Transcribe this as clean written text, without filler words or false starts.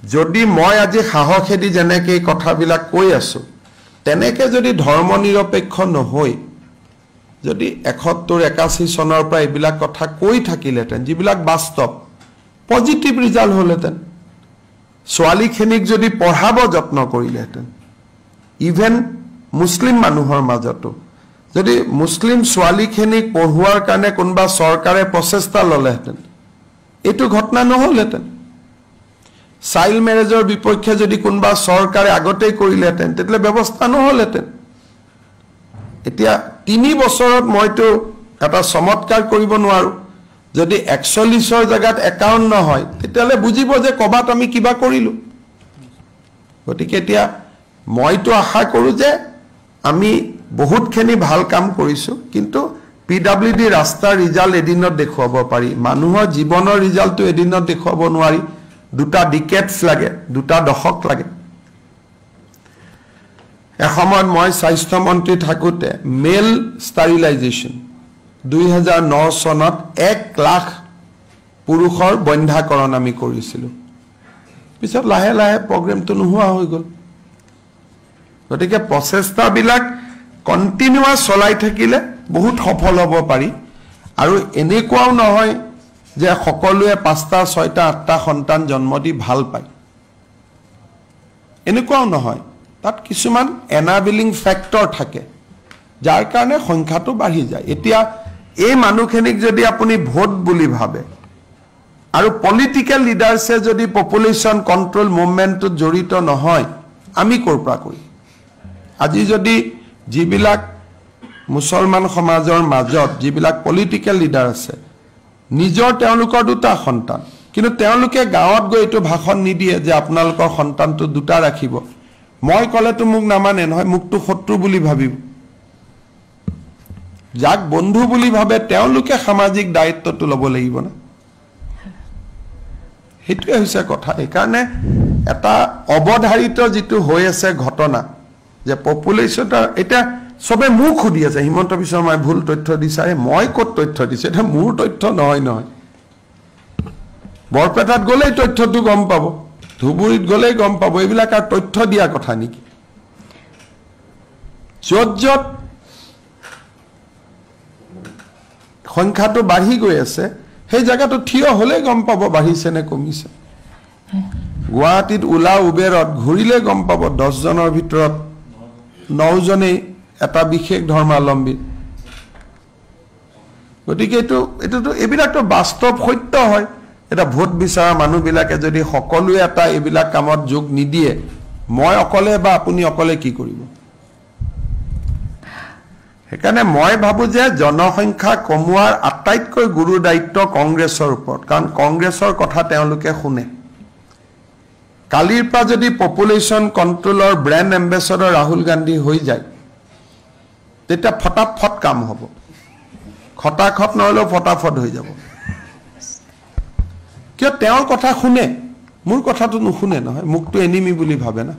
যদি মই আজি সাহসেদি যেনেকৈ কথাবিলাক কৈ আছো তেনেকৈ যদি ধৰ্মনিৰপেক্ষ নহয় যদি ৭১-৮১ চনৰ পৰা এইবিলাক কথা কৈ থাকিলেতেন যিবিলাক বাস্তৱ পজিটিভ ৰিজাল্ট হলহেতেন ছোৱালীখিনিক যদি পঢ়াব যত্ন কৰিলেহেঁতেন ইভেন মুছলিম মানুহৰ মাজতো যদি মুছলিম ছোৱালীখিনিক পঢ়োৱাৰ কাৰণে কোনোবা চৰকাৰে প্ৰচেষ্টা ল'লেহেঁতেন এইটো ঘটনা নহ'লহেঁতেন চাইল্ড মেৰেজৰ বিপক্ষে যদি কোনোবা চৰকাৰে আগতেই কৰিলেহেঁতেন তেতিয়াহ'লে ব্যৱস্থা নহ'লহেঁতেন এতিয়া ৩ বছৰত মইতো এটা চমৎকাৰ কৰিব নোৱাৰো যদি ৪১ৰ জায়গাত ৫১ হয় তেতিয়াহ'লে বুজিব যে কবাত আমি কিবা কৰিলো গতিকে এতিয়া মইতো আশা কৰো যে আমি বহুতখিনি ভাল কাম কৰিছো কিন্তু পিডব্লিউডি ৰাস্তাৰ ৰিজাল্ট এদিনত দেখুৱাব পাৰি মানুহৰ জীৱনৰ ৰিজাল্টটো এদিনত দেখুৱাব নোৱাৰি দুটা ডিকেডছ লাগে দুটা দশক লাগে এসময়ত মই স্বাস্থ্য মন্ত্ৰী থাকোতে মেল ষ্টাৰিলাইজেশ্যন ২০০৯ চনত ১ লাখ পুৰুষৰ বন্ধ্যাকৰণ আমি কৰিছিলো পিছত লাহে লাহে প্ৰগ্ৰামটো নোহোৱা হৈ গ'ল গতিকে প্ৰচেষ্টাবিলাক কণ্টিনিউৱাছ চলাই থাকিলে বহুত সফল হ'ব পাৰি আৰু এনেকুৱাও নহয় যে সকলোৱে ৫টা ৬টা ৮টা সন্তান জন্ম দি ভাল পায় এনেকুৱাও নহয় তাত কিছুমান এনাবেলিং ফেক্টৰ থাকে যাৰ কাৰণে সংখ্যাটো বাঢ়ি যায় এতিয়া এই মানুহখিনিক যদি আপুনি ভোট বুলি ভাবে আৰু পলিটিক্যাল লিডাৰছে যদি পপুলেশ্যন কন্ট্ৰোল মুভমেন্টত জড়িত নহয় আমি ক'ৰ পৰা কৰিম আজি যদি যিবিলাক মুছলমান সমাজৰ মাজত যিবিলাক পলিটিক্যাল লিডাৰ আছে নিজৰ তেওঁলোকৰ দুটা সন্তান কিন্তু তেওঁলোকে গাঁৱত গৈ এইটো ভাষণ নিদিয়ে যে আপোনালোকৰ সন্তানটো দুটা ৰাখিব মই ক'লেতো মোক নামানে নহয় মুকটো শত্ৰু বুলি ভাবিব যাক বন্ধু বুলি ভাবে তেওঁলোকে সামাজিক দায়িত্বটো ল'ব লাগিব না হেতুৱে হৈছে কথা এইকাৰণে এটা অবধাৰিত যেটো হৈ আছে ঘটনা যে পপুলেশ্যনটা এটা সবে মুখ খুদি আছে হিমন্ত বিশ্ব শৰ্মাই ভুল তথ্য দিছাৰে মই ক'ত তথ্য দিছে এটা মোৰ তথ্য নহয় বৰপেটাত গ'লে তথ্যটো গম পাব ধুবুৰীত গ'লে গম পাব এইবিলাক আৰু তথ্য দিয়া কথা নেকি য'ত সংখ্যাটো বাঢ়ি গৈ আছে সেই জায়গাটো থিয় হলে গম পাব বাঢ়িছে নে কমিছে গুৱাহাটীত উলা উবেৰত ঘূৰিলে গম পাব 10 জনৰ ভিতৰত 9 জনেই এটা বিশেষ ধৰ্মাৱলম্বী গতিকে এটোটো এবিলাকটো বাস্তৱ সত্য হয় এটা ভোট বিচাৰা মানুহবিলাকে যদি সকলোৱে এটা এবিলাক কামত যোগ নিদিয়ে মই অকলে বা আপুনি অকলে কি কৰিব সেইকাৰণে মই ভাবো যে জনসংখ্যা কমোৱাৰ আটাইতকৈ গুৰু দায়িত্ব কংগ্ৰেছৰ ওপৰত কাৰণ কংগ্ৰেছৰ কথা তেওঁলোকে শুনে কালিৰ পৰা যদি পপুলেশ্যন কন্ট্ৰোলৰ ব্ৰেণ্ড এম্বেছাডৰ ৰাহুল গান্ধী হৈ যায় তেতিয়া ফটাফট কাম হ'ব খটাখট নহলেও ফটাফট হৈ যাব কিয় তেওঁৰ কথা শুনে মোৰ কথাটো নুশুনে নহয় মুকটো এনিমি বুলি ভাবে না